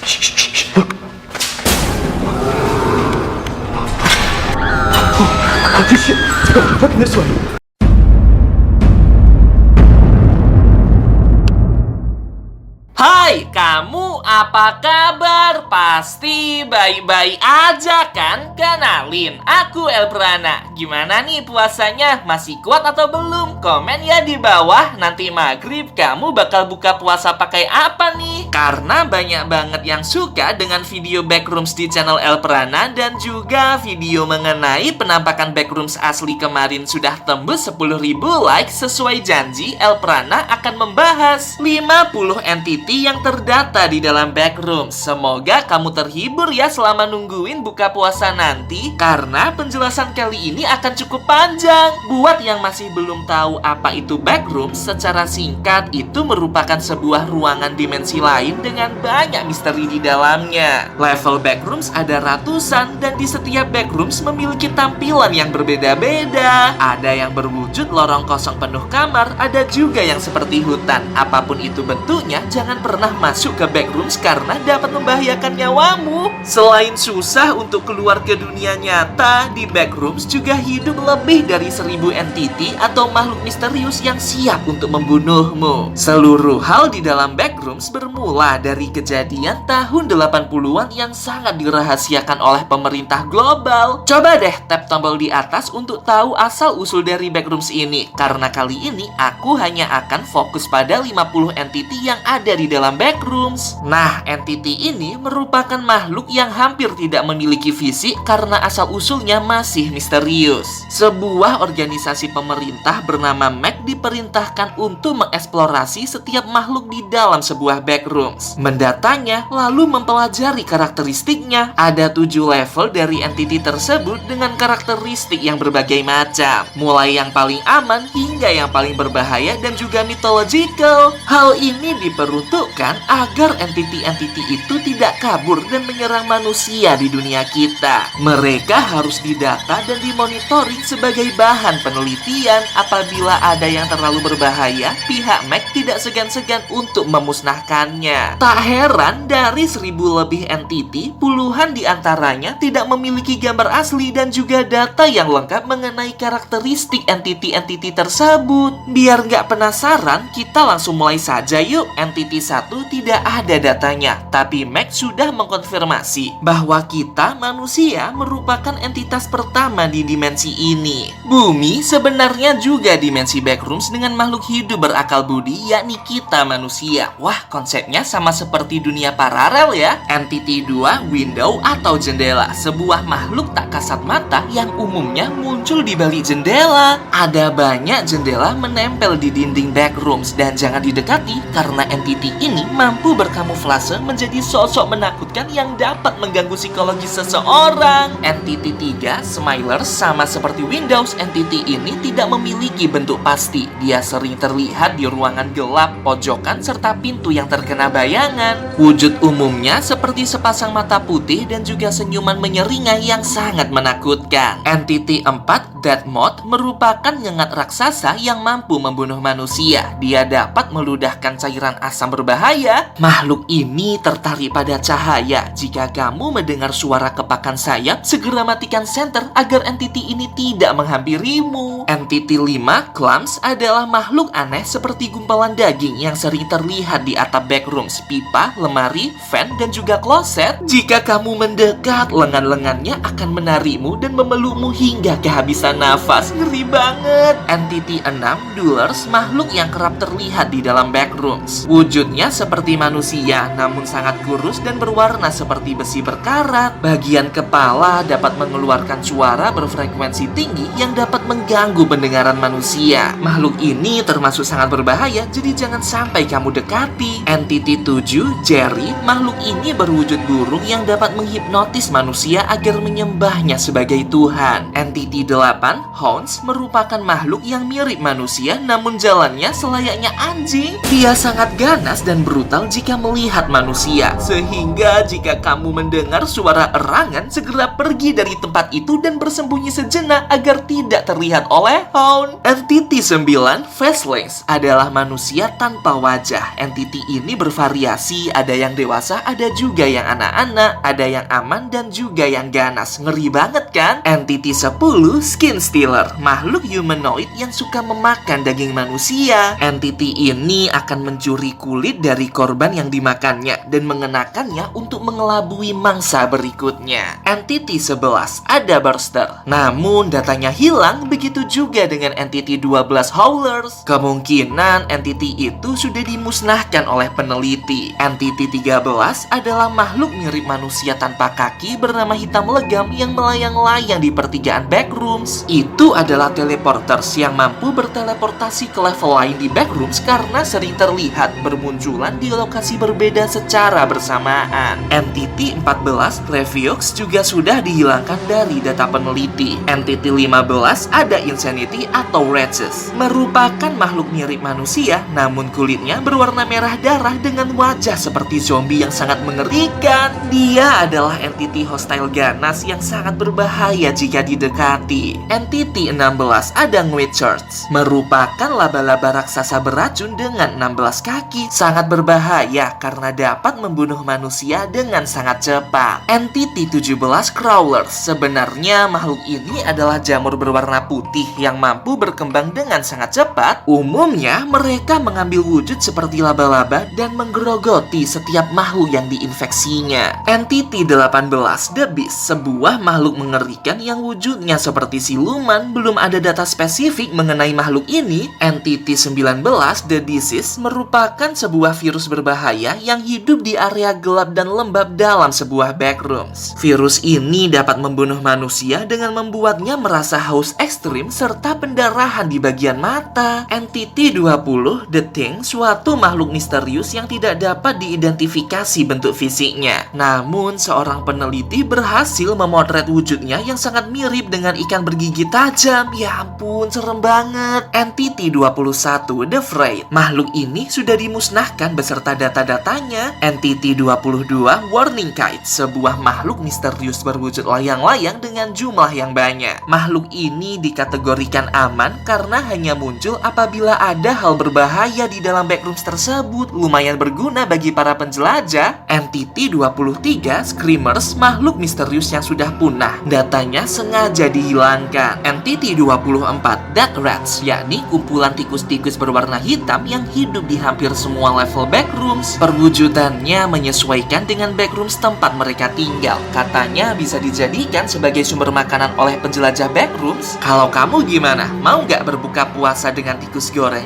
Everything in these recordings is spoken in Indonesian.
Apa dengar suara? Hai, kamu apa kabar? Pasti baik-baik aja kan? Kenalin, aku Elprana. Gimana nih puasanya? Masih kuat atau belum? Komen ya di bawah. Nanti maghrib kamu bakal buka puasa pakai apa nih? Karena banyak banget yang suka dengan video Backrooms di channel Elprana dan juga video mengenai penampakan Backrooms asli kemarin sudah tembus 10.000 like. Sesuai janji, Elprana akan membahas 50 entity yang terdata di dalam Backrooms. Semoga kamu terhibur ya selama nungguin buka puasa nanti, karena penjelasan kali ini akan cukup panjang. Buat yang masih belum tahu apa itu Backrooms, secara singkat itu merupakan sebuah ruangan dimensi lain dengan banyak misteri di dalamnya. Level Backrooms ada ratusan dan di setiap Backrooms memiliki tampilan yang berbeda-beda. Ada yang berwujud lorong kosong penuh kamar, ada juga yang seperti hutan. Apapun itu bentuknya, jangan pernah masuk ke Backrooms karena dapat membahayakan nyawamu. Selain susah untuk keluar ke dunia nyata, di Backrooms juga hidup lebih dari 1000 entity atau makhluk misterius yang siap untuk membunuhmu. Seluruh hal di dalam Backrooms bermula dari kejadian tahun 80-an yang sangat dirahasiakan oleh pemerintah global. Coba deh tap tombol di atas untuk tahu asal-usul dari Backrooms ini, karena kali ini aku hanya akan fokus pada 50 entity yang ada di dalam Backrooms. Nah, entity ini merupakan makhluk yang hampir tidak memiliki fisik karena asal-usulnya masih misterius. Sebuah organisasi pemerintah bernama MAC diperintahkan untuk mengeksplorasi setiap makhluk di dalam sebuah Backrooms, mendatanya lalu mempelajari karakteristiknya. Ada 7 level dari entity tersebut dengan karakteristik yang berbagai macam, mulai yang paling aman hingga yang paling berbahaya dan juga mythological. Hal ini diperuntukkan agar entity-entity itu tidak kabur dan menyerang manusia di dunia kita. Mereka harus didata dan dimonitoring sebagai bahan penelitian. Apabila ada yang terlalu berbahaya, pihak MAC tidak segan-segan untuk memusnahkannya. Tak heran dari 1000 lebih entity, puluhan diantaranya tidak memiliki gambar asli dan juga data yang lengkap mengenai karakteristik entity-entity tersebut. Biar nggak penasaran, kita langsung mulai saja yuk. Entity 1 tidak ada datanya, tapi Mac sudah mengkonfirmasi bahwa kita manusia merupakan entitas pertama di dimensi ini. Bumi sebenarnya juga dimensi Backrooms dengan makhluk hidup berakal budi, yakni kita manusia. Wah, konsepnya sama seperti dunia paralel ya. Entity 2, window atau jendela, sebuah makhluk tak kasat mata yang umumnya muncul di balik jendela. Ada banyak jendela menempel di dinding Backrooms dan jangan didekati karena entity ini mampu berkamuflase menjadi sosok menakutkan yang dapat mengganggu psikologis seseorang. Entity 3, Smilers, sama seperti Windows, entity ini tidak memiliki bentuk pasti. Dia sering terlihat di ruangan gelap, pojokan, serta pintu yang terkena bayangan. Wujud umumnya seperti sepasang mata putih dan juga senyuman menyeringai yang sangat menakutkan. Entity 4, Death Moth, merupakan nyengat raksasa yang mampu membunuh manusia. Dia dapat meludahkan cairan asam berbahaya. Makhluk ini tertarik pada cahaya. Jika kamu mendengar suara kepakan sayap, segera matikan senter agar entity ini tidak menghampirimu. Entity 5, Clumps, adalah makhluk aneh seperti gumpalan daging yang sering terlihat di atap Backrooms, pipa, lemari, fan, dan juga kloset. Jika kamu mendekat, lengan-lengannya akan menarikmu dan memelukmu hingga kehabisan nafas. Ngeri banget. Entity 6, Duelers, makhluk yang kerap terlihat di dalam Backrooms. Wujudnya seperti manusia, namun sangat kurus dan berwarna seperti besi berkarat. Bagian kepala dapat mengeluarkan suara berfrekuensi tinggi yang dapat mengganggu pendengaran manusia. Makhluk ini termasuk sangat berbahaya, jadi jangan sampai kamu dekati. Entity 7, Jerry, makhluk ini berwujud burung yang dapat menghipnotis manusia agar menyembahnya sebagai Tuhan. Entity 8, Hounds, merupakan makhluk yang mirip manusia namun jalannya selayaknya anjing. Dia sangat ganas dan brutal jika melihat manusia, sehingga jika kamu mendengar suara erangan, segera pergi dari tempat itu dan bersembunyi sejenak agar tidak terlihat oleh Lehon. Entity 9, Faceless, adalah manusia tanpa wajah. Entity ini bervariasi, ada yang dewasa, ada juga yang anak-anak, ada yang aman dan juga yang ganas. Ngeri banget kan? Entity 10, Skin Stealer, makhluk humanoid yang suka memakan daging manusia. Entity ini akan mencuri kulit dari korban yang dimakannya dan mengenakannya untuk mengelabui mangsa berikutnya. Entity 11, ada Burster. Namun datanya hilang, begitu juga dengan Entity 12, Howlers. Kemungkinan entity itu sudah dimusnahkan oleh peneliti. Entity 13 adalah makhluk mirip manusia tanpa kaki bernama hitam legam yang melayang-layang di pertigaan backrooms. Itu adalah teleporters yang mampu berteleportasi ke level lain di backrooms karena sering terlihat bermunculan di lokasi berbeda secara bersamaan. Entity 14, Reviox, juga sudah dihilangkan dari data peneliti. Entity 15 ada Insanity atau Wretches, merupakan makhluk mirip manusia namun kulitnya berwarna merah darah dengan wajah seperti zombie yang sangat mengerikan. Dia adalah entity hostile ganas yang sangat berbahaya jika didekati. Entity 16 ada Witchers, merupakan laba-laba raksasa beracun dengan 16 kaki, sangat berbahaya karena dapat membunuh manusia dengan sangat cepat. Entity 17, Crawlers, sebenarnya makhluk ini adalah jamur berwarna putih yang mampu berkembang dengan sangat cepat. Umumnya mereka mengambil wujud seperti laba-laba dan menggerogoti setiap makhluk yang diinfeksinya. Entity 18, The Beast, sebuah makhluk mengerikan yang wujudnya seperti siluman. Belum ada data spesifik mengenai makhluk ini. Entity 19, The Disease, merupakan sebuah virus berbahaya yang hidup di area gelap dan lembab dalam sebuah backrooms. Virus ini dapat membunuh manusia dengan membuatnya merasa haus ekstrim serta pendarahan di bagian mata. Entity 20, The Thing, suatu makhluk misterius yang tidak dapat diidentifikasi bentuk fisiknya. Namun, seorang peneliti berhasil memotret wujudnya yang sangat mirip dengan ikan bergigi tajam. Ya ampun, serem banget. Entity 21, The Frayed, makhluk ini sudah dimusnahkan beserta data-datanya. Entity 22, Warning Kite, sebuah makhluk misterius berwujud layang-layang dengan jumlah yang banyak. Makhluk ini dikategorikan aman karena hanya muncul apabila ada hal berbahaya di dalam backrooms tersebut. Lumayan berguna bagi para penjelajah. Entity 23, Screamers, makhluk misterius yang sudah punah. Datanya sengaja dihilangkan. Entity 24, Death Rats, yakni kumpulan tikus-tikus berwarna hitam yang hidup di hampir semua level backrooms. Perwujudannya menyesuaikan dengan backrooms tempat mereka tinggal. Katanya bisa dijadikan sebagai sumber makanan oleh penjelajah backrooms. Kalau kamu gimana? Mau nggak berbuka puasa dengan tikus goreng?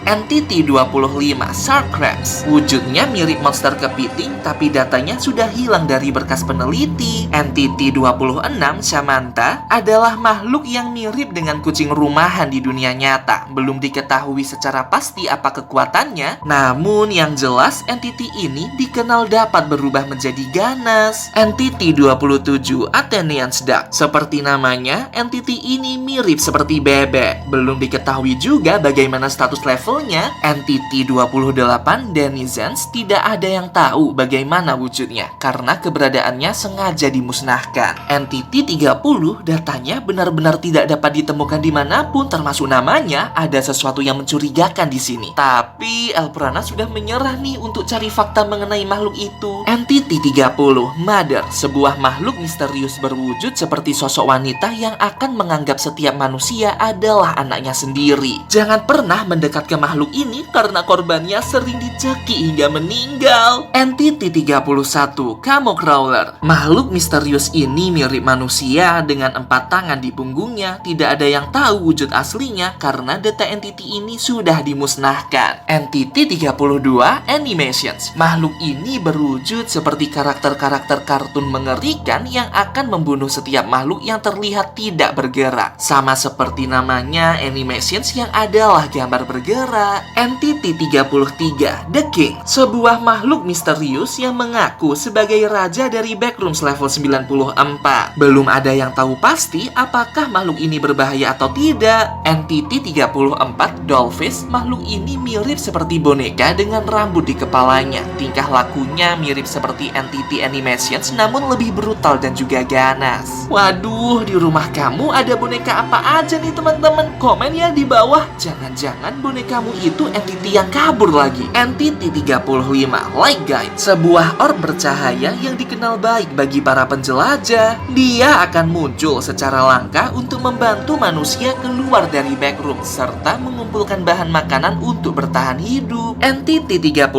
Entity 25, Shark Crabs, wujudnya mirip monster kepiting tapi datanya sudah hilang dari berkas peneliti. Entity 26, Samantha, adalah makhluk yang mirip dengan kucing rumahan di dunia nyata. Belum diketahui secara pasti apa kekuatannya, namun yang jelas entity ini dikenal dapat berubah menjadi ganas. Entity 27, Athenian's Duck, seperti namanya, entity ini mirip seperti bebek. Belum diketahui juga bagaimana status levelnya. Entity 28, Denizens, tidak ada yang tahu bagaimana wujudnya karena keberadaannya sengaja dimusnahkan. Entity 30, datanya benar-benar tidak dapat ditemukan dimanapun, termasuk namanya. Ada sesuatu yang mencurigakan di sini. Tapi Elprana sudah menyerah nih untuk cari fakta mengenai makhluk itu. Entity 30, Mother, sebuah makhluk misterius berwujud seperti sosok wanita yang akan menganggap setiap manusia adalah anaknya sendiri. Jangan pernah mendekat ke makhluk ini karena korbannya sering dicaki hingga meninggal. Entity 31, Camo Crawler, makhluk misterius ini mirip manusia dengan 4 tangan di punggungnya. Tidak ada yang tahu wujud aslinya karena data entity ini sudah dimusnahkan. Entity 32, Animations, makhluk ini berwujud seperti karakter-karakter kartun mengerikan yang akan membunuh setiap makhluk yang terlihat tidak bergerak. Sama seperti namanya, Animations yang adalah gambar bergerak. Entity 33, The King, sebuah makhluk misterius yang mengaku sebagai raja dari backrooms level 94. Belum ada yang tahu pasti apakah makhluk ini berbahaya atau tidak. Entity 34, Dollface, makhluk ini mirip seperti boneka dengan rambut di kepalanya. Tingkah lakunya mirip seperti Entity Animations namun lebih brutal dan juga ganas. Waduh, di rumah kamu ada boneka apa aja nih teman-teman. Komen ya di bawah. Jangan-jangan bonekamu itu entity yang kabur lagi. Entity 35 Light Guide, sebuah orb bercahaya yang dikenal baik bagi para penjelajah. Dia akan muncul secara langka untuk membantu manusia keluar dari backroom serta mengumpulkan bahan makanan untuk bertahan hidup. Entity 36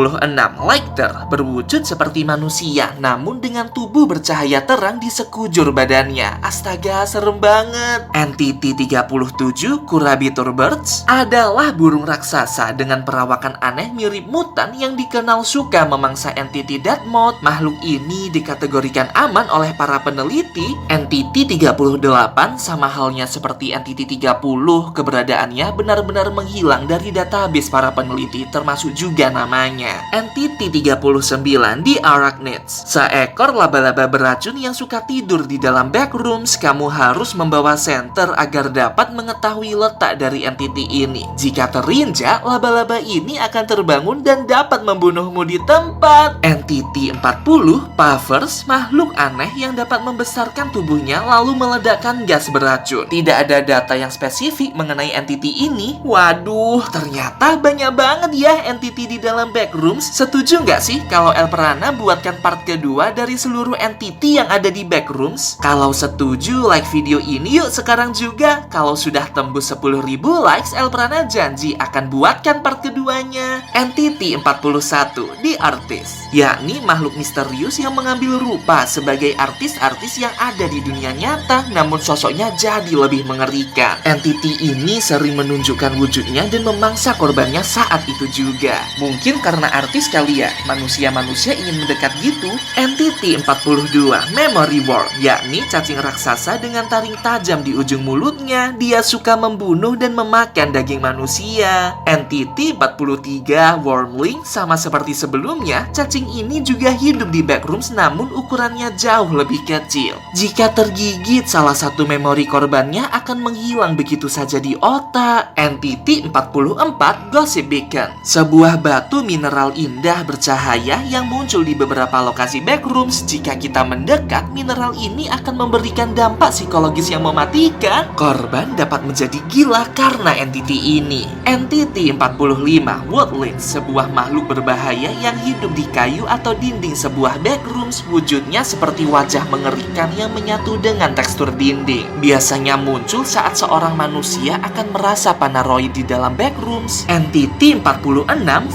Lighter berwujud seperti manusia namun dengan tubuh bercahaya terang di sekujur badannya. Astaga, serem banget. Entity 37 Kurabitur Birds adalah burung raksasa dengan perawakan aneh mirip mutan yang dikenal suka memangsa entity Death Mode. Makhluk ini dikategorikan aman oleh para peneliti. Entity 38 sama halnya seperti Entity 30, keberadaannya benar-benar menghilang dari database para peneliti, termasuk juga namanya. Entity 39 di Arachnids, seekor laba-laba beracun yang suka tidur di dalam backrooms. Kamu harus membawa senter agar dapat mengetahui letak dari entity ini. Jika terinjak, laba-laba ini akan terbangun dan dapat membunuhmu di tempat. Entity 40 Puffers, makhluk aneh yang dapat membesarkan tubuhnya lalu meledakkan gas beracun. Tidak ada data yang spesifik mengenai entity ini. Waduh, ternyata banyak banget ya entity di dalam backrooms. Setuju nggak sih kalau Elprana buatkan part kedua dari seluruh entity yang ada di backrooms? Kalau setuju, like video ini yuk sekarang juga. Kalau sudah tembus 10.000 likes, Elprana janji akan buatkan part keduanya. Entity 41 di Artist, yakni makhluk misterius yang mengambil rupa sebagai artis-artis yang ada di dunia nyata, namun sosoknya jadi lebih mengerikan. Entity ini sering menunjukkan wujudnya dan memangsa korbannya saat itu juga. Mungkin karena artis kali ya, manusia-manusia ingin mendekat gitu. Entity 42 Memory Worm, yakni cacing raksasa dengan taring tajam di ujung mulutnya. Dia suka membunuh dan memakan daging manusia. Entity 43 Wormling, sama seperti sebelumnya, cacing ini juga hidup di backrooms namun ukurannya jauh lebih kecil. Jika tergigit, salah satu memori korbannya akan menghilang begitu saja di otak. Entity 44 Gossip Beacon, sebuah batu mineral indah bercahaya yang muncul di beberapa lokasi backrooms. Jika kita mendekat, mineral ini akan memberikan dampak psikologis yang mematikan. Korban dapat menjadi gila karena entity ini. Entity 45 Woodlynx, sebuah makhluk berbahaya yang hidup di kayu atau dinding sebuah backrooms. Wujudnya seperti wajah mengerikan yang menyatu dengan tekstur dinding. Biasanya muncul saat seorang manusia akan merasa paranoid di dalam backrooms. Entity 46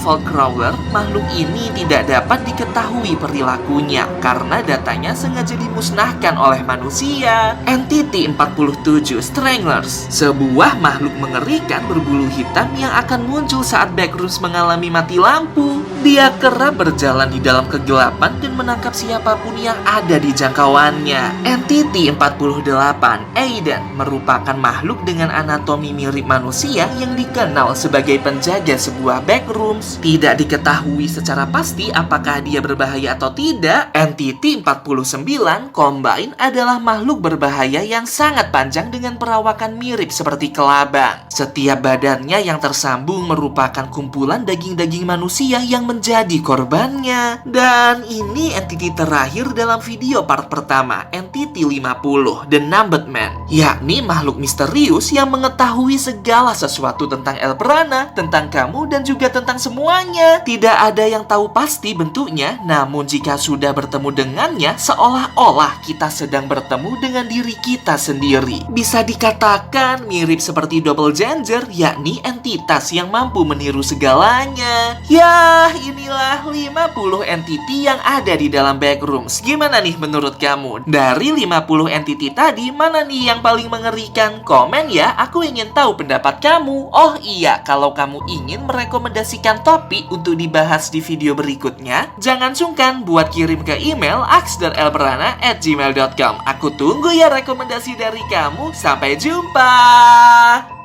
Vault Crawler, makhluk ini tidak dapat diketahui perilakunya karena datanya sengaja dimusnahkan oleh manusia. Entity 47 Stranglers, sebuah makhluk mengerikan berbulu hitam yang akan muncul saat backrooms mengalami mati lampu. Dia kerap berjalan di dalam kegelapan dan menangkap siapapun yang ada di jangkauannya. Entity 48 Aiden merupakan makhluk dengan anatomi mirip manusia yang dikenal sebagai penjaga sebuah backrooms. Tidak diketahui secara pasti apakah dia berbahaya atau tidak. Entity 49 Combine adalah makhluk berbahaya yang sangat panjang dengan perawakan mirip seperti kelabang. Setiap badannya yang tersambung merupakan kumpulan daging-daging manusia yang menjadi korbannya. Dan ini entity terakhir dalam video part pertama, Entity 50 The Numbered Man, yakni makhluk misterius yang mengetahui segala sesuatu tentang Elprana, tentang kamu, dan juga tentang semuanya. Tidak ada yang tahu pasti bentuknya, namun jika sudah bertemu dengannya, seolah-olah kita sedang bertemu dengan diri kita sendiri. Bisa dikatakan mirip seperti doppelganger, yakni entitas yang mampu meniru segalanya. Ya, inilah 50 entity yang ada di dalam backrooms. Gimana nih menurut kamu? Dari 50 entity tadi, mana nih yang paling mengerikan? Komen ya, aku ingin tahu pendapat kamu. Oh iya, kalau kamu ingin merekomendasikan topik untuk dibahas di video berikutnya, jangan sungkan buat kirim ke email aks.elprana@gmail.com. Aku tunggu ya rekomendasi dari kamu. Sampai jumpa.